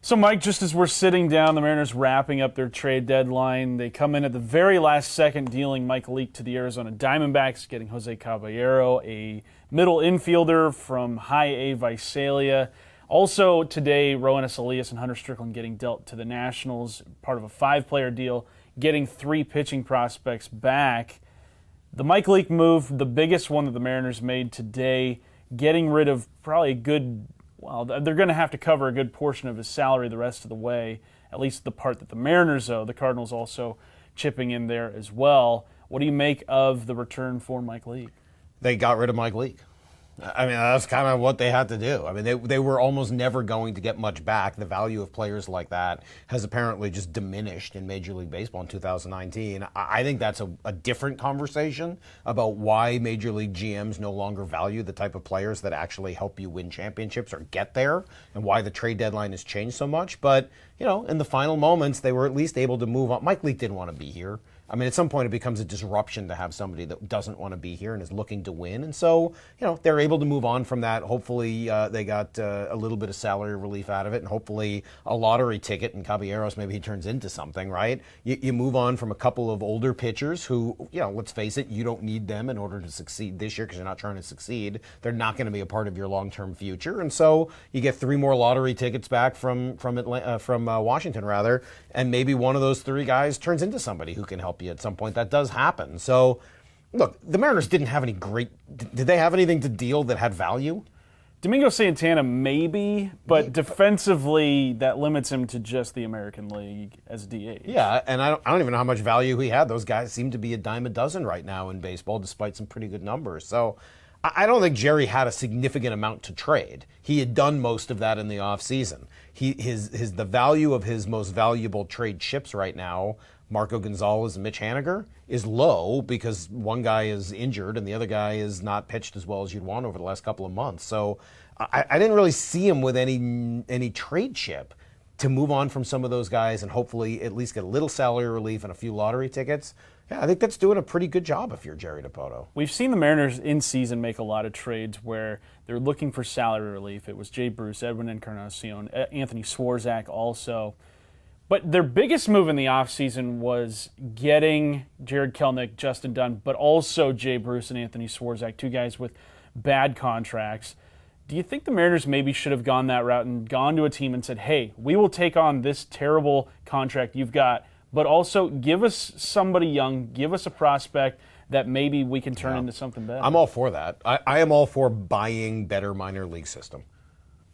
So, Mike, just as we're sitting down, the Mariners wrapping up their trade deadline, they come in at the very last second, dealing Mike Leake to the Arizona Diamondbacks, getting Jose Caballero, a middle infielder from High A Visalia. Also today, Roenis Elias and Hunter Strickland getting dealt to the Nationals, part of a 5-player deal, getting 3 pitching prospects back. The Mike Leake move, the biggest one that the Mariners made today, getting rid of probably a good, well, they're going to have to cover a good portion of his salary the rest of the way, at least the part that the Mariners owe. The Cardinals also chipping in there as well. What do you make of the return for Mike Leake? They got rid of Mike Leake. I mean, that's kind of what they had to do. I mean, they were almost never going to get much back. The value of players like that has apparently just diminished in Major League Baseball in 2019. I think that's a different conversation about why Major League GMs no longer value the type of players that actually help you win championships or get there, and why the trade deadline has changed so much. But, you know, in the final moments, they were at least able to move on. Mike Leake didn't want to be here. I mean, at some point it becomes a disruption to have somebody that doesn't want to be here and is looking to win. And so, you know, they're able to move on from that. Hopefully they got a little bit of salary relief out of it, and hopefully a lottery ticket, and Caballeros, maybe he turns into something, right? You move on from a couple of older pitchers who, you know, let's face it, you don't need them in order to succeed this year because you're not trying to succeed. They're not going to be a part of your long-term future. And so you get 3 more lottery tickets back from Washington, rather, and maybe one of those 3 guys turns into somebody who can help you at some point. That does happen. So, look, the Mariners didn't have any great... Did they have anything to deal that had value? Domingo Santana, maybe, but defensively, that limits him to just the American League as DH. Yeah, and I don't even know how much value he had. Those guys seem to be a dime a dozen right now in baseball, despite some pretty good numbers. So, I don't think Jerry had a significant amount to trade. He had done most of that in the offseason. The value of his most valuable trade chips right now, Marco Gonzalez and Mitch Haniger, is low because one guy is injured and the other guy is not pitched as well as you'd want over the last couple of months. So I didn't really see him with any trade chip to move on from some of those guys and hopefully at least get a little salary relief and a few lottery tickets. Yeah, I think that's doing a pretty good job if you're Jerry Dipoto. We've seen the Mariners in season make a lot of trades where they're looking for salary relief. It was Jay Bruce, Edwin Encarnacion, Anthony Swarzak also. But their biggest move in the offseason was getting Jared Kelenic, Justin Dunn, but also Jay Bruce and Anthony Swarzak, 2 guys with bad contracts. Do you think the Mariners maybe should have gone that route and gone to a team and said, hey, we will take on this terrible contract you've got, but also give us somebody young, give us a prospect that maybe we can turn into something better? I'm all for that. I am all for buying better minor league system.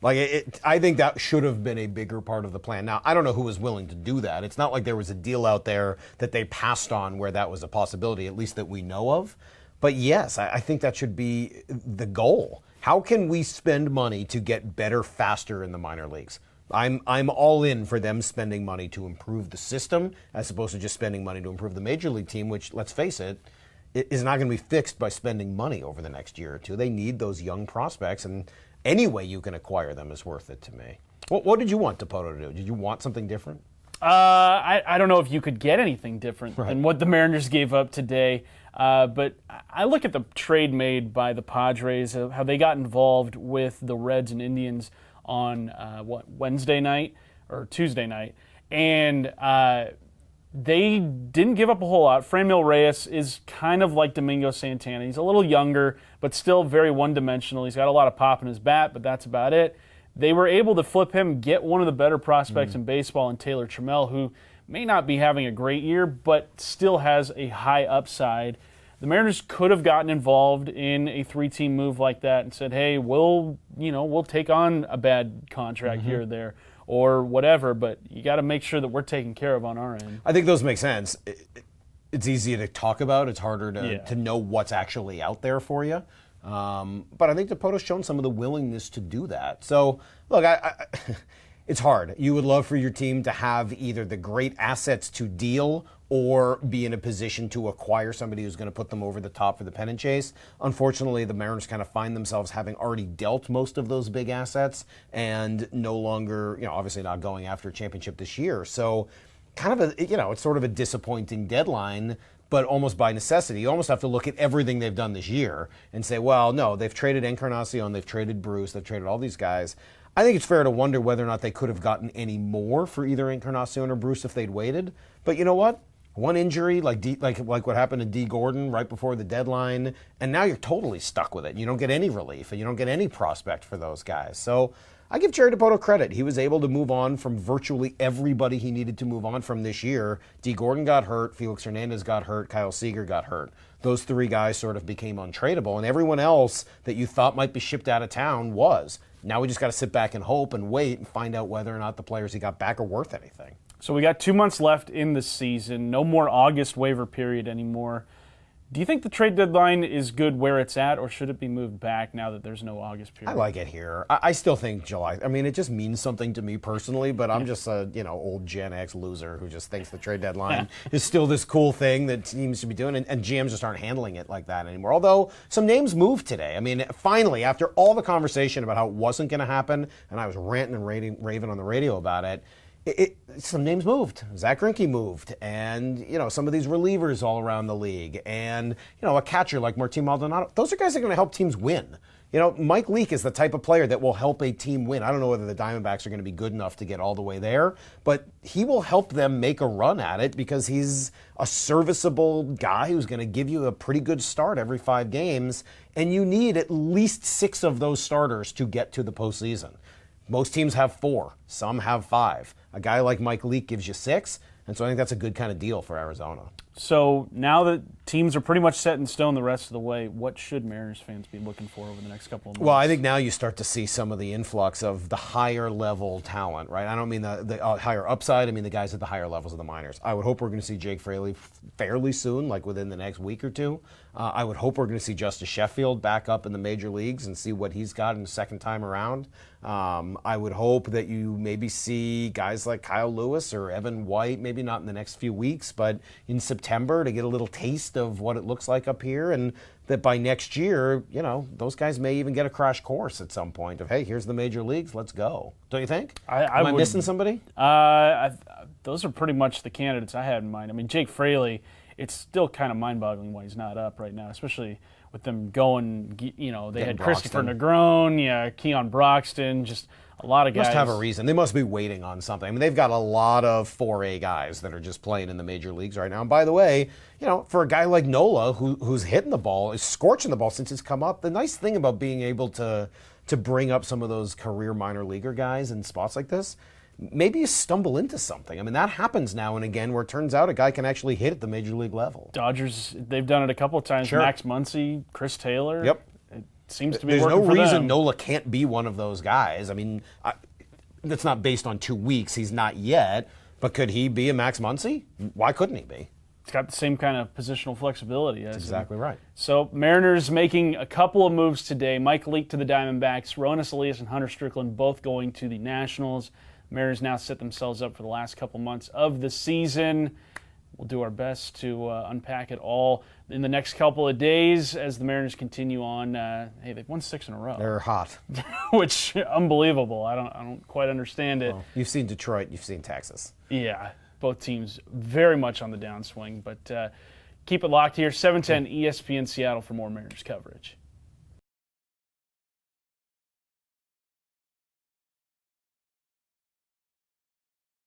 I think that should have been a bigger part of the plan. Now, I don't know who was willing to do that. It's not like there was a deal out there that they passed on where that was a possibility, at least that we know of. But yes, I think that should be the goal. How can we spend money to get better faster in the minor leagues? I'm all in for them spending money to improve the system as opposed to just spending money to improve the major league team, which, let's face it, is not going to be fixed by spending money over the next year or two. They need those young prospects, and any way you can acquire them is worth it to me. What did you want Dipoto to do? Did you want something different? I don't know if you could get anything different than what the Mariners gave up today. But I look at the trade made by the Padres, how they got involved with the Reds and Indians on Wednesday night or Tuesday night, and they didn't give up a whole lot. Franmil Reyes is kind of like Domingo Santana. He's a little younger, but still very one-dimensional. He's got a lot of pop in his bat, but that's about it. They were able to flip him, get one of the better prospects in baseball in Taylor Trammell, who may not be having a great year, but still has a high upside. The Mariners could have gotten involved in a 3-team move like that and said, hey, we'll take on a bad contract here or there or whatever, but you got to make sure that we're taken care of on our end. I think those make sense. It's easy to talk about. It's harder to know what's actually out there for you. But I think Dipoto's shown some of the willingness to do that. So, look, it's hard. You would love for your team to have either the great assets to deal or be in a position to acquire somebody who's going to put them over the top for the pennant chase. Unfortunately, the Mariners kind of find themselves having already dealt most of those big assets and no longer, obviously not going after a championship this year. So kind of it's sort of a disappointing deadline, but almost by necessity. You almost have to look at everything they've done this year and say, well, no, they've traded Encarnacion, they've traded Bruce, they've traded all these guys. I think it's fair to wonder whether or not they could have gotten any more for either Encarnacion or Bruce if they'd waited. But you know what? One injury, like what happened to D. Gordon right before the deadline, and now you're totally stuck with it. You don't get any relief, and you don't get any prospect for those guys. So I give Jerry Dipoto credit. He was able to move on from virtually everybody he needed to move on from this year. D. Gordon got hurt, Felix Hernandez got hurt, Kyle Seager got hurt. Those three guys sort of became untradeable, and everyone else that you thought might be shipped out of town was. Now we just got to sit back and hope and wait and find out whether or not the players he got back are worth anything. So we got 2 months left in the season. No more August waiver period anymore. Do you think the trade deadline is good where it's at, or should it be moved back now that there's no August period? I like it here. I still think July. I mean, it just means something to me personally, but I'm just a old Gen X loser who just thinks the trade deadline is still this cool thing that teams should be doing, and GMs just aren't handling it like that anymore. Although some names moved today. I mean, finally, after all the conversation about how it wasn't going to happen, and I was ranting and raving on the radio about it, some names moved. Zach Greinke moved, and some of these relievers all around the league, and a catcher like Martin Maldonado. Those are guys that are going to help teams win. Mike Leake is the type of player that will help a team win. I don't know whether the Diamondbacks are going to be good enough to get all the way there, but he will help them make a run at it because he's a serviceable guy who's going to give you a pretty good start every 5 games, and you need at least 6 of those starters to get to the postseason. Most teams have 4. Some have 5. A guy like Mike Leake gives you 6, and so I think that's a good kind of deal for Arizona. So now that teams are pretty much set in stone the rest of the way, what should Mariners fans be looking for over the next couple of months? Well, I think now you start to see some of the influx of the higher level talent, right? I don't mean the higher upside. I mean the guys at the higher levels of the minors. I would hope we're going to see Jake Fraley fairly soon, like within the next week or 2. I would hope we're going to see Justice Sheffield back up in the major leagues and see what he's got in the second time around. I would hope that you maybe see guys like Kyle Lewis or Evan White, maybe not in the next few weeks, but in September to get a little taste of what it looks like up here, and that by next year, those guys may even get a crash course at some point of, hey, here's the major leagues, let's go. Don't you think? Am I missing somebody? Those are pretty much the candidates I had in mind. I mean, Jake Fraley, it's still kind of mind-boggling why he's not up right now, especially with them going, they had Christopher Negron, Keon Broxton, just a lot of guys. Must have a reason. They must be waiting on something. I mean, they've got a lot of 4A guys that are just playing in the major leagues right now. And by the way, for a guy like Nola, who's hitting the ball, is scorching the ball since he's come up, the nice thing about being able to bring up some of those career minor leaguer guys in spots like this, maybe you stumble into something. I mean, that happens now and again where it turns out a guy can actually hit at the major league level. Dodgers, they've done it a couple of times. Sure. Max Muncy, Chris Taylor. Yep. It seems to be There's working no for reason them. Nola can't be one of those guys. I mean, that's not based on 2 weeks. He's not yet. But could he be a Max Muncy? Why couldn't he be? It's got the same kind of positional flexibility. That's exactly right. So Mariners making a couple of moves today. Mike Leake to the Diamondbacks, Ronis Elias and Hunter Strickland both going to the Nationals. Mariners now set themselves up for the last couple months of the season. We'll do our best to unpack it all in the next couple of days as the Mariners continue on. Hey, they've won 6 in a row. They're hot. Which, unbelievable. I don't quite understand it. Well, you've seen Detroit, you've seen Texas. Yeah, both teams very much on the downswing. But keep it locked here, 710 ESPN Seattle for more Mariners coverage.